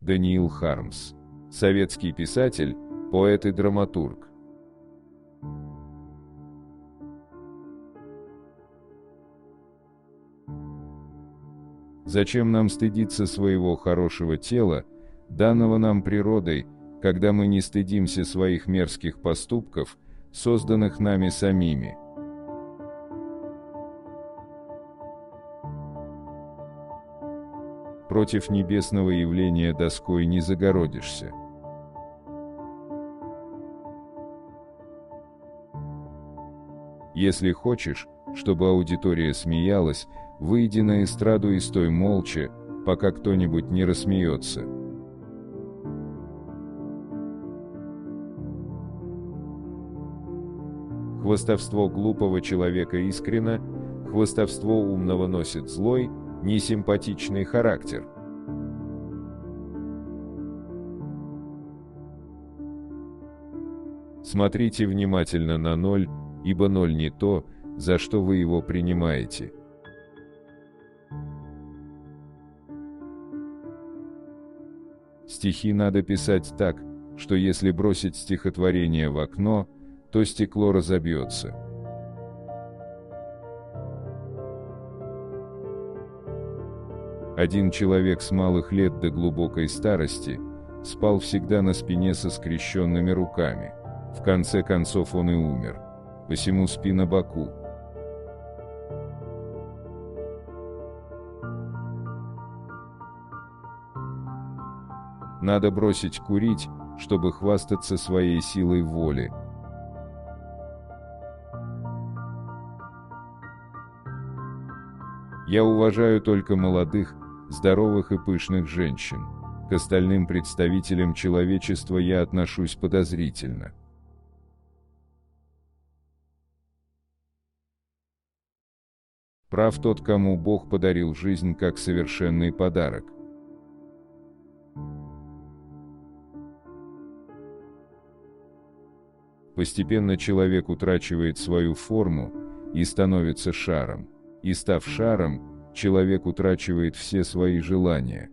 Даниил Хармс. Советский писатель, поэт и драматург. Зачем нам стыдиться своего хорошего тела, данного нам природой, когда мы не стыдимся своих мерзких поступков, созданных нами самими? Против небесного явления доской не загородишься. Если хочешь, чтобы аудитория смеялась, выйди на эстраду и стой молча, пока кто-нибудь не рассмеется. Хвастовство глупого человека искренно, хвастовство умного носит злой, несимпатичный характер. Смотрите внимательно на ноль, ибо ноль не то, за что вы его принимаете. Стихи надо писать так, что если бросить стихотворение в окно, то стекло разобьется. Один человек с малых лет до глубокой старости спал всегда на спине со скрещенными руками. В конце концов он и умер. Посему спи на боку. Надо бросить курить, чтобы хвастаться своей силой воли. Я уважаю только молодых, здоровых и пышных женщин. К остальным представителям человечества я отношусь подозрительно. Прав тот, кому Бог подарил жизнь как совершенный подарок. Постепенно человек утрачивает свою форму и становится шаром. И став шаром, человек утрачивает все свои желания.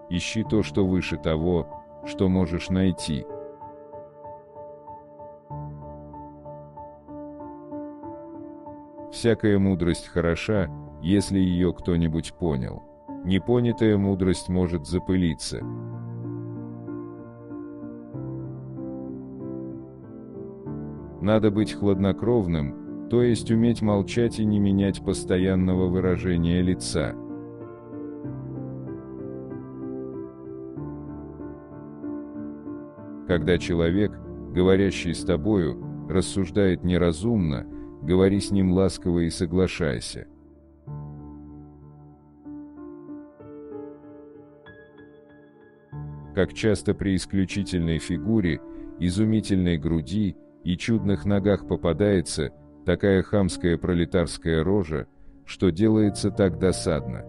Ищи то, что выше того, что можешь найти. Всякая мудрость хороша, если ее кто-нибудь понял. Непонятая мудрость может запылиться. Надо быть хладнокровным, то есть уметь молчать и не менять постоянного выражения лица. Когда человек, говорящий с тобою, рассуждает неразумно, говори с ним ласково и соглашайся. Как часто при исключительной фигуре, изумительной груди и чудных ногах попадается такая хамская пролетарская рожа, что делается так досадно.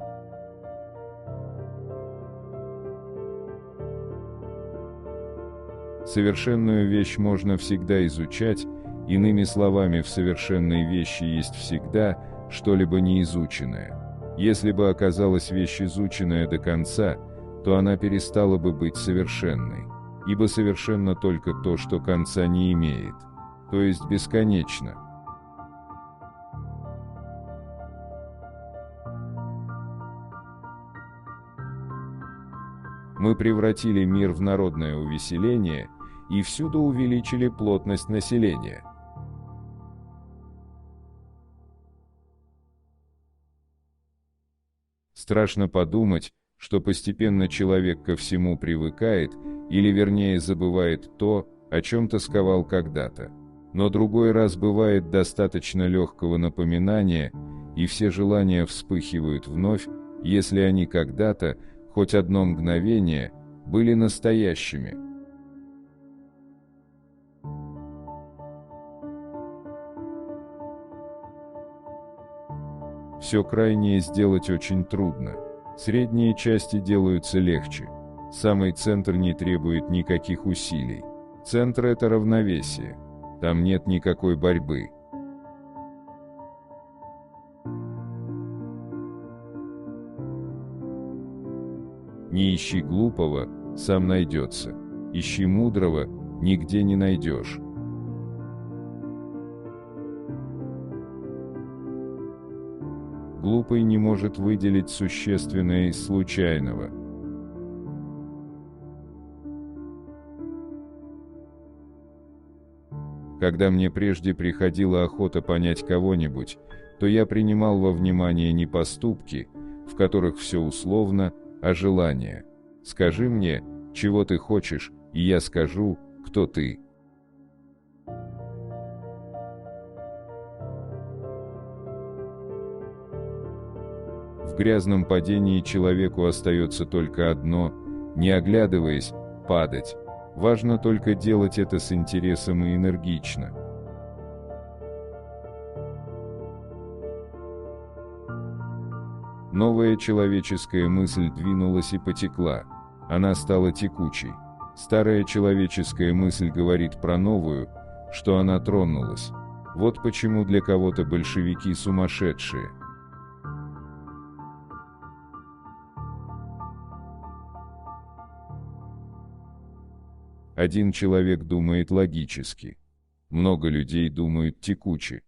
Совершенную вещь можно всегда изучать, иными словами, в совершенной вещи есть всегда что-либо неизученное. Если бы оказалась вещь изученная до конца, то она перестала бы быть совершенной, ибо совершенно только то, что конца не имеет, то есть бесконечно. Мы превратили мир в народное увеселение и всюду увеличили плотность населения. Страшно подумать, что постепенно человек ко всему привыкает, или вернее забывает то, о чем тосковал когда-то. Но другой раз бывает достаточно легкого напоминания, и все желания вспыхивают вновь, если они когда-то, хоть одно мгновение, были настоящими. Все крайнее сделать очень трудно. Средние части делаются легче. Самый центр не требует никаких усилий. Центр — это равновесие. Там нет никакой борьбы. Не ищи глупого, сам найдется. Ищи мудрого, нигде не найдешь. Глупый не может выделить существенное из случайного. Когда мне прежде приходила охота понять кого-нибудь, то я принимал во внимание не поступки, в которых все условно, а желания. Скажи мне, чего ты хочешь, и я скажу, кто ты. В грязном падении человеку остается только одно, не оглядываясь, падать. Важно только делать это с интересом и энергично. Новая человеческая мысль двинулась и потекла. Она стала текучей. Старая человеческая мысль говорит про новую, что она тронулась. Вот почему для кого-то большевики сумасшедшие. Один человек думает логически. Много людей думают текуче.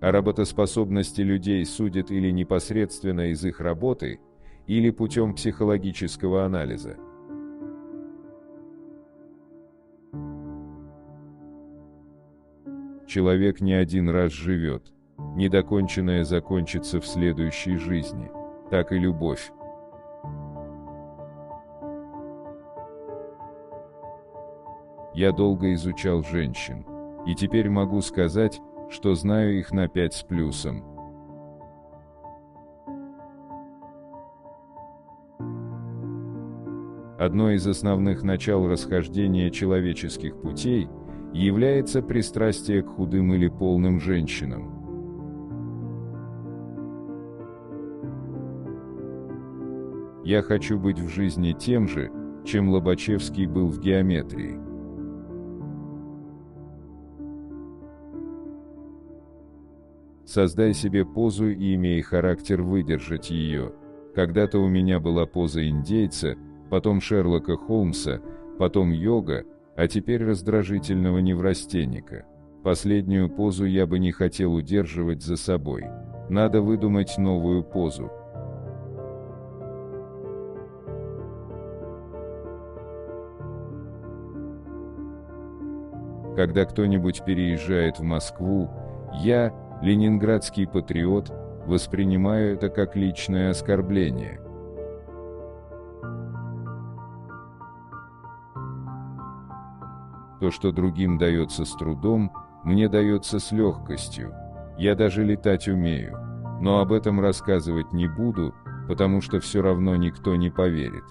О работоспособности людей судят или непосредственно из их работы, или путем психологического анализа. Человек не один раз живет. Недоконченное закончится в следующей жизни. Так и любовь. Я долго изучал женщин, и теперь могу сказать, что знаю их на 5 с плюсом. Одно из основных начал расхождения человеческих путей является пристрастие к худым или полным женщинам. Я хочу быть в жизни тем же, чем Лобачевский был в геометрии. Создай себе позу и имей характер выдержать ее. Когда-то у меня была поза индейца, потом Шерлока Холмса, потом йога, а теперь раздражительного неврастенника. Последнюю позу я бы не хотел удерживать за собой. Надо выдумать новую позу. Когда кто-нибудь переезжает в Москву, я, ленинградский патриот, воспринимаю это как личное оскорбление. То, что другим дается с трудом, мне дается с легкостью. Я даже летать умею. Но об этом рассказывать не буду, потому что все равно никто не поверит.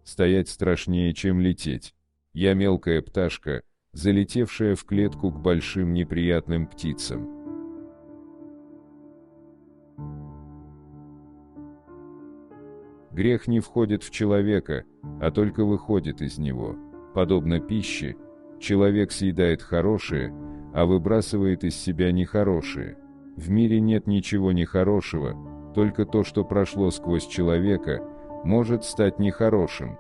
Стоять страшнее, чем лететь. Я мелкая пташка, залетевшая в клетку к большим неприятным птицам. Грех не входит в человека, а только выходит из него. Подобно пище, человек съедает хорошее, а выбрасывает из себя нехорошее. В мире нет ничего нехорошего, только то, что прошло сквозь человека, может стать нехорошим.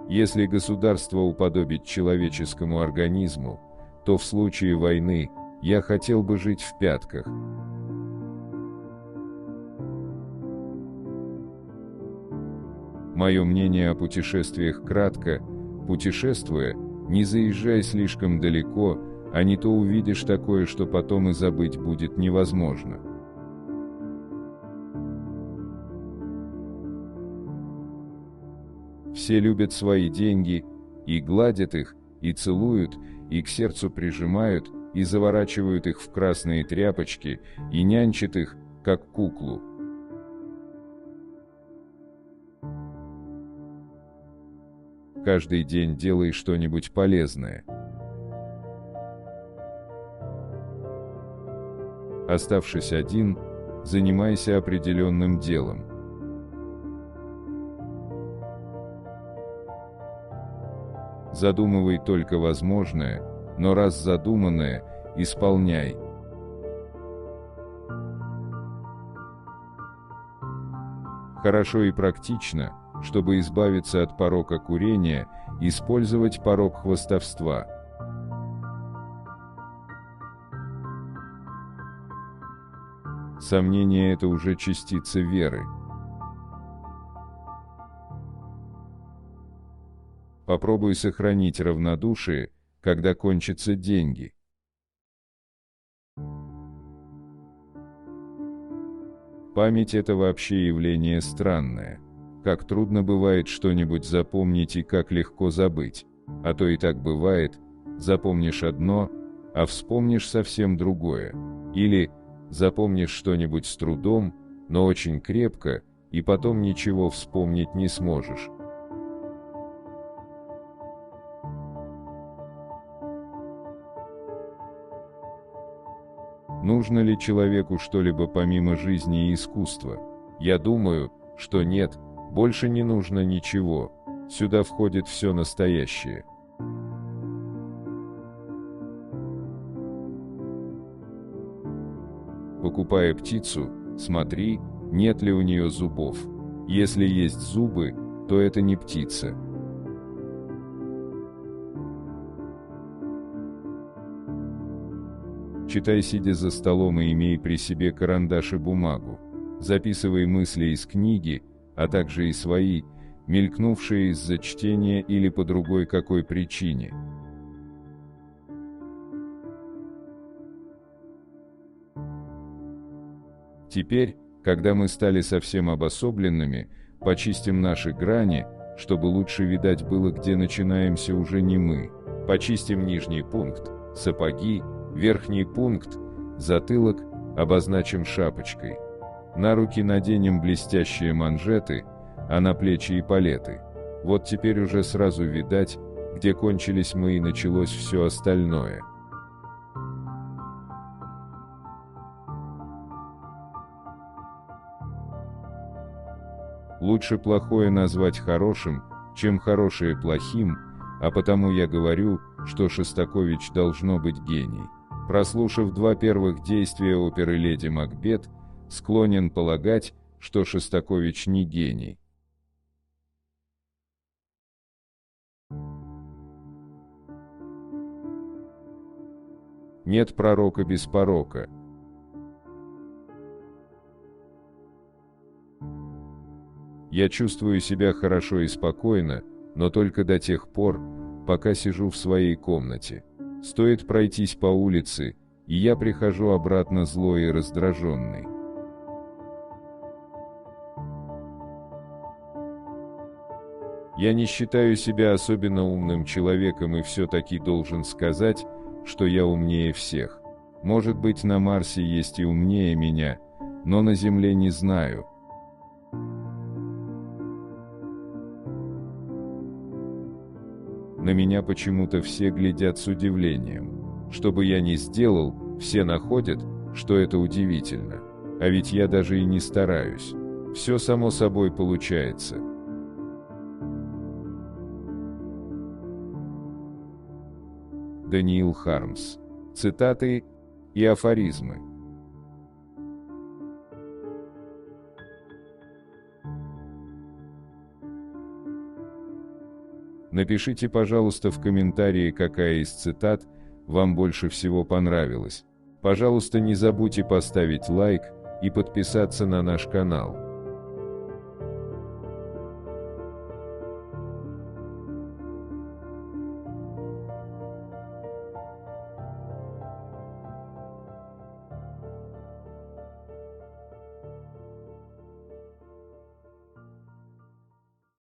Если государство уподобить человеческому организму, то в случае войны я хотел бы жить в пятках. Мое мнение о путешествиях кратко: путешествуя, не заезжай слишком далеко, а не то увидишь такое, что потом и забыть будет невозможно. Все любят свои деньги, и гладят их, и целуют, и к сердцу прижимают, и заворачивают их в красные тряпочки, и нянчат их, как куклу. Каждый день делай что-нибудь полезное. Оставшись один, занимайся определенным делом. Задумывай только возможное, но раз задуманное, исполняй. Хорошо и практично, чтобы избавиться от порока курения, использовать порок хвастовства. Сомнение – это уже частица веры. Попробуй сохранить равнодушие, когда кончатся деньги. Память – это вообще явление странное. Как трудно бывает что-нибудь запомнить и как легко забыть. А то и так бывает, запомнишь одно, а вспомнишь совсем другое. Или запомнишь что-нибудь с трудом, но очень крепко, и потом ничего вспомнить не сможешь. Нужно ли человеку что-либо помимо жизни и искусства? Я думаю, что нет, больше не нужно ничего. Сюда входит все настоящее. Покупая птицу, смотри, нет ли у нее зубов. Если есть зубы, то это не птица. Читай, сидя за столом, и имей при себе карандаш и бумагу. Записывай мысли из книги, а также и свои, мелькнувшие из-за чтения или по другой какой причине. Теперь, когда мы стали совсем обособленными, почистим наши грани, чтобы лучше видать было, где начинаемся уже не мы. Почистим нижний пункт, сапоги, верхний пункт, затылок, обозначим шапочкой. На руки наденем блестящие манжеты, а на плечи эполеты. Вот теперь уже сразу видать, где кончились мы и началось все остальное. Лучше плохое назвать хорошим, чем хорошее плохим, а потому я говорю, что Шостакович должно быть гений. Прослушав 2 первых действия оперы «Леди Макбет», склонен полагать, что Шостакович не гений. Нет пророка без порока. Я чувствую себя хорошо и спокойно, но только до тех пор, пока сижу в своей комнате. Стоит пройтись по улице, и я прихожу обратно злой и раздраженный. Я не считаю себя особенно умным человеком и все-таки должен сказать, что я умнее всех. Может быть, на Марсе есть и умнее меня, но на Земле не знаю. На меня почему-то все глядят с удивлением. Что бы я ни сделал, все находят, что это удивительно. А ведь я даже и не стараюсь. Все само собой получается. Даниил Хармс. Цитаты и афоризмы. Напишите, пожалуйста, в комментарии, какая из цитат вам больше всего понравилась. Пожалуйста, не забудьте поставить лайк и подписаться на наш канал.